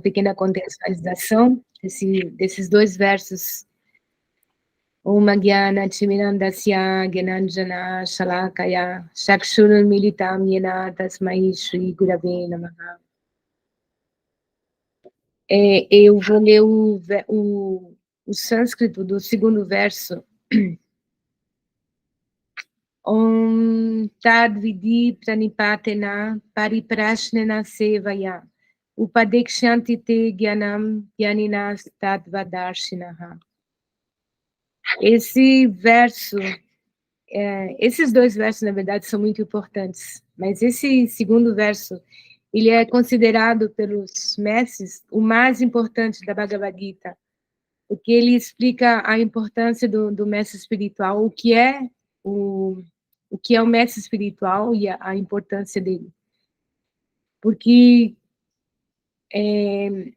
pequena contextualização desses dois versos. Om Gyana Timirandasya Gyananjana Shalakaya Chakshurun Militam Yena Tasmai Shri Gurave Namaha. Eu vou ler o sânscrito do segundo verso. Om Tadvidi Pranipatena Pariprashnena Sevaya Upadekshanti Te Gyanam Gyaninas Tadvadarshinaha. Esses dois versos, na verdade, são muito importantes, mas esse segundo verso, ele é considerado pelos mestres o mais importante da Bhagavad Gita, porque ele explica a importância do mestre espiritual, o que é o mestre espiritual e a importância dele. Porque,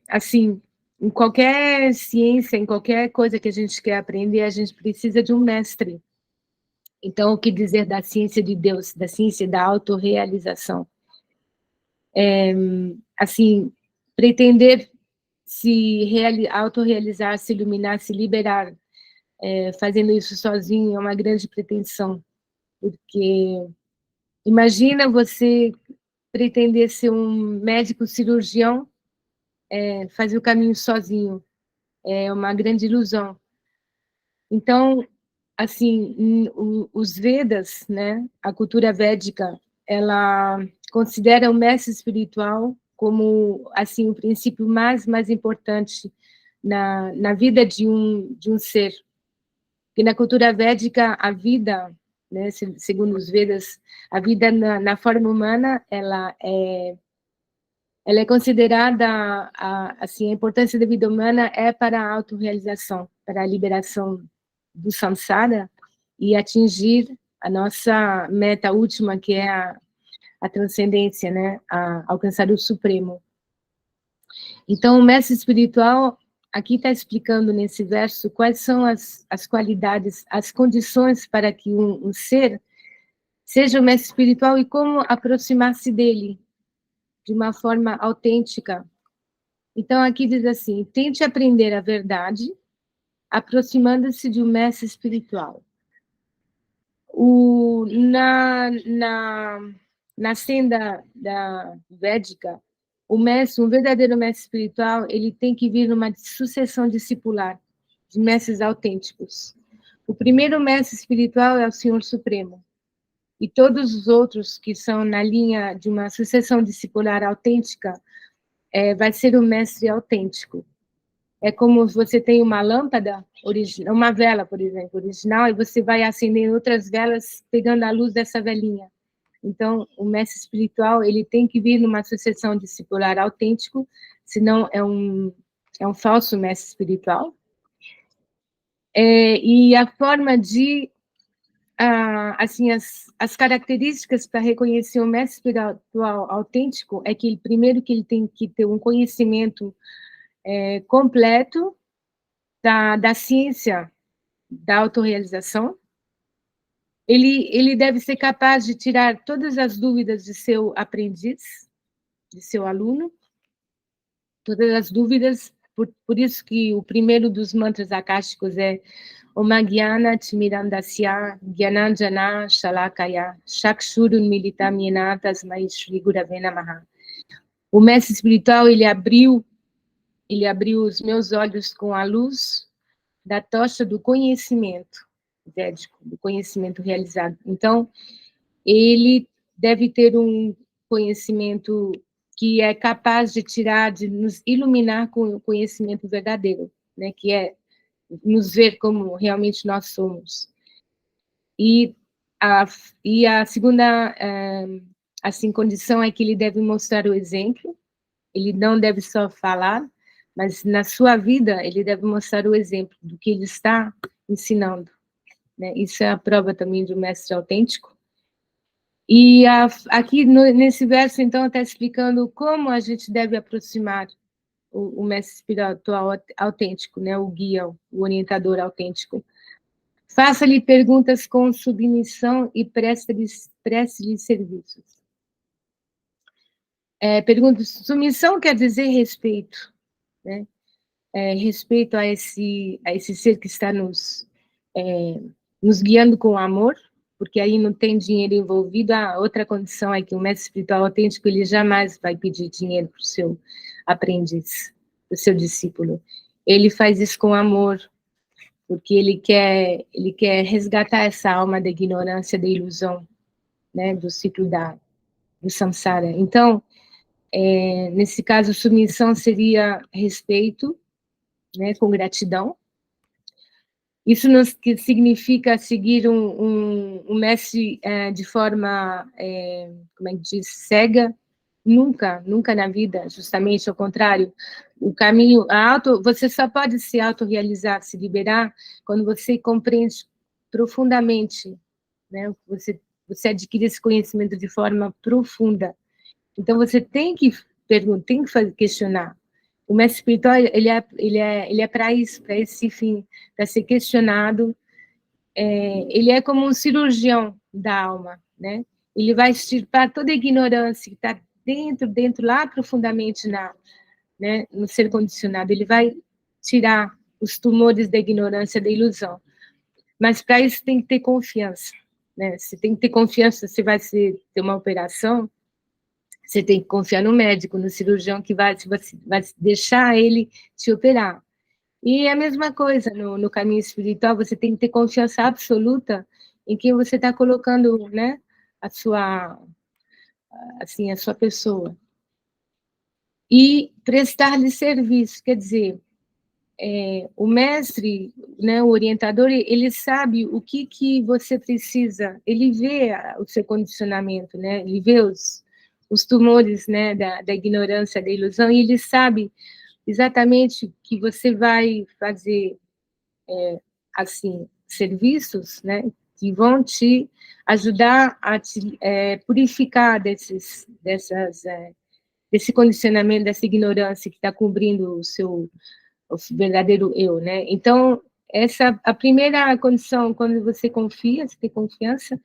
assim, em qualquer ciência, em qualquer coisa que a gente quer aprender, a gente precisa de um mestre. Então, o que dizer da ciência de Deus, da ciência da autorrealização? Assim, pretender se autorrealizar, se iluminar, se liberar, fazendo isso sozinho é uma grande pretensão, porque imagina você pretender ser um médico cirurgião, fazer o caminho sozinho, é uma grande ilusão. Então, assim, os Vedas, né, a cultura védica, ela considera o mestre espiritual como, assim, o princípio mais importante na vida de um ser. E na cultura védica, a vida, né, segundo os Vedas, a vida na forma humana, ela é considerada, assim, a importância da vida humana é para a autorrealização, para a liberação do samsara e atingir a nossa meta última, que é a transcendência, né? Alcançar o Supremo. Então, o mestre espiritual, aqui está explicando nesse verso quais são as qualidades, as condições para que um ser seja o mestre espiritual e como aproximar-se dele de uma forma autêntica. Então, aqui diz assim: tente aprender a verdade, aproximando-se de um mestre espiritual. Na senda da védica, um verdadeiro mestre espiritual, ele tem que vir numa sucessão discipular de mestres autênticos. O primeiro mestre espiritual é o Senhor Supremo, e todos os outros que são na linha de uma sucessão discipular autêntica, vai ser o mestre autêntico. É como se você tem uma lâmpada original, uma vela, por exemplo, original, e você vai acendendo outras velas, pegando a luz dessa velinha. Então, o mestre espiritual, ele tem que vir numa sucessão discipular autêntico, senão é um falso mestre espiritual. E a forma de, assim, as características para reconhecer o mestre espiritual autêntico é que, primeiro, que ele tem que ter um conhecimento completo da ciência da autorrealização. Ele deve ser capaz de tirar todas as dúvidas de seu aprendiz, de seu aluno, todas as dúvidas, por isso que o primeiro dos mantras akáshicos é Om Gyana Timirandasya Gyananjana Shalakaya Chakshurun Militam Yena Tasmai Shri Gurave Namaha. O mestre espiritual, ele abriu os meus olhos com a luz da tocha do conhecimento védico, do conhecimento realizado. Então, ele deve ter um conhecimento que é capaz de nos iluminar com o conhecimento verdadeiro, né, que é nos ver como realmente nós somos. E a segunda, assim, condição é que ele deve mostrar o exemplo, ele não deve só falar, mas na sua vida ele deve mostrar o exemplo do que ele está ensinando, né? Isso é a prova também de um mestre autêntico. E aqui nesse verso, então, está explicando como a gente deve aproximar o mestre espiritual autêntico, né? O guia, o orientador autêntico. Faça-lhe perguntas com submissão e preste-lhe serviços. Submissão quer dizer respeito. né? Respeito a esse ser que está nos guiando com amor, porque aí não tem dinheiro envolvido. A outra condição é que o mestre espiritual autêntico, ele jamais vai pedir dinheiro para o seu aprendiz, para o seu discípulo. Ele faz isso com amor, porque ele quer resgatar essa alma da ignorância, da ilusão, né, do ciclo do samsara. Então, nesse caso, submissão seria respeito, né, com gratidão. Isso não significa seguir um mestre de forma, como é que diz, cega, nunca na vida, justamente ao contrário. O caminho, você só pode se autorrealizar, se liberar, quando você compreende profundamente, né? Você adquire esse conhecimento de forma profunda. Então, você tem que perguntar, tem que questionar. O mestre espiritual, ele é para isso, para esse fim, para ser questionado. Ele é como um cirurgião da alma, né? Ele vai extirpar toda a ignorância que está dentro, lá profundamente né, no ser condicionado. Ele vai tirar os tumores da ignorância, da ilusão. Mas para isso tem que ter confiança, né? Você tem que ter confiança, você vai ter uma operação, você tem que confiar no médico, no cirurgião que vai deixar ele te operar. E é a mesma coisa no caminho espiritual, você tem que ter confiança absoluta em quem você está colocando, né, a sua pessoa. E prestar-lhe serviço, quer dizer, o mestre, né, o orientador, ele sabe o que você precisa, ele vê o seu condicionamento, né, ele vê os tumores, né, da ignorância, da ilusão, e ele sabe exatamente que você vai fazer, assim, serviços, né, que vão te ajudar a te purificar desse condicionamento, dessa ignorância que está cobrindo o verdadeiro eu, né? Então, a primeira condição, quando você confia, você tem confiança,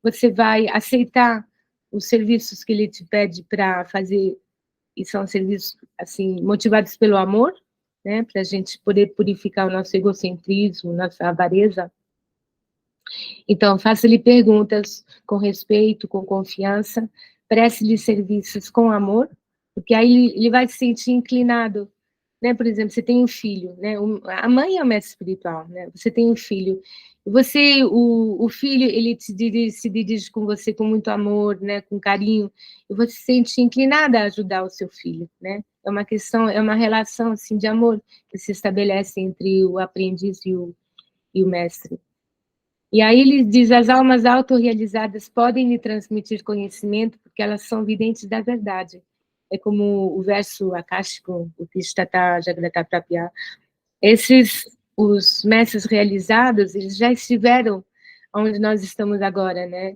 você vai aceitar os serviços que ele te pede para fazer, e são serviços, assim, motivados pelo amor, né? Para a gente poder purificar o nosso egocentrismo, nossa avareza. Então, faça-lhe perguntas com respeito, com confiança, preste-lhe serviços com amor, porque aí ele vai se sentir inclinado, né? Por exemplo, você tem um filho, né? A mãe é o mestre espiritual, né? Você tem um filho, o filho, ele se dirige com você com muito amor, né? Com carinho, e você se sente inclinada a ajudar o seu filho, né? É uma questão, é uma relação, assim, de amor que se estabelece entre o aprendiz e o mestre. E aí ele diz, as almas autorrealizadas podem lhe transmitir conhecimento porque elas são videntes da verdade. É como o verso akáshico, o Tishtata Jagrata Prapya. Os mestres realizados, eles já estiveram onde nós estamos agora, né?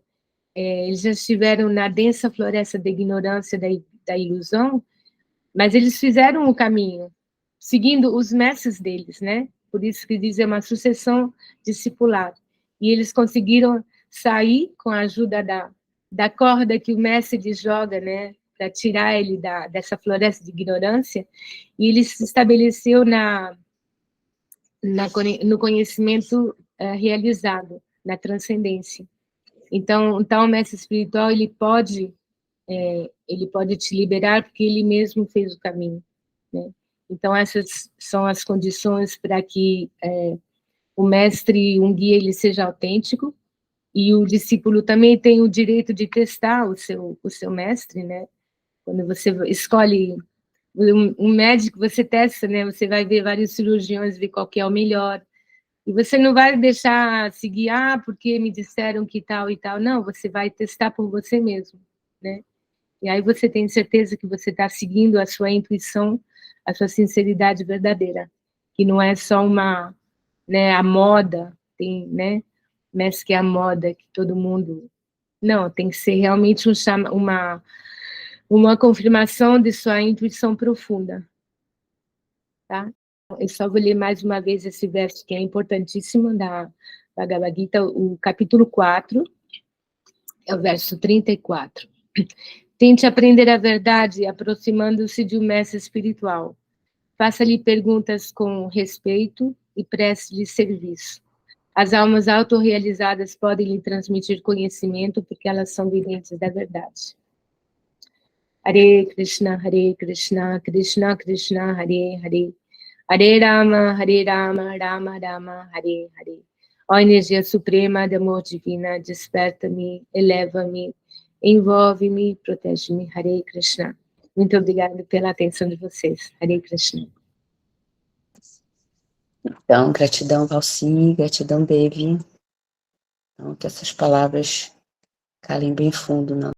Eles já estiveram na densa floresta da ignorância, da ilusão, mas eles fizeram o caminho, seguindo os mestres deles, né? Por isso que diz, é uma sucessão discipular. E eles conseguiram sair com a ajuda da corda que o mestre lhes joga, né, para tirar ele dessa floresta de ignorância, e ele se estabeleceu no conhecimento realizado, na transcendência. Então, o mestre espiritual, ele pode te liberar porque ele mesmo fez o caminho, né? Então, essas são as condições para que o mestre, um guia, ele seja autêntico, e o discípulo também tem o direito de testar o seu mestre, né? Quando você escolhe um médico, você testa, né? Você vai ver vários cirurgiões, ver qual que é o melhor, e você não vai deixar se guiar porque me disseram que tal e tal, não, você vai testar por você mesmo, né? E aí você tem certeza que você está seguindo a sua intuição, a sua sinceridade verdadeira, que não é só né, a moda, tem, né, mestre que é a moda, que todo mundo... Não, tem que ser realmente uma confirmação de sua intuição profunda, tá? Eu só vou ler mais uma vez esse verso que é importantíssimo da Bhagavad Gita, o capítulo 4, é o verso 34. Tente aprender a verdade aproximando-se de um mestre espiritual. Faça-lhe perguntas com respeito e preste-lhe serviço. As almas autorrealizadas podem lhe transmitir conhecimento porque elas são videntes da verdade. Hare Krishna, Krishna Krishna, Hare Hare. Hare Rama, Rama Rama, Hare Hare. Ó energia suprema de amor divina, desperta-me, eleva-me, envolve-me, protege-me. Hare Krishna. Muito obrigada pela atenção de vocês. Hare Krishna. Então, gratidão, Valci, gratidão, Devi. Então, que essas palavras calem bem fundo na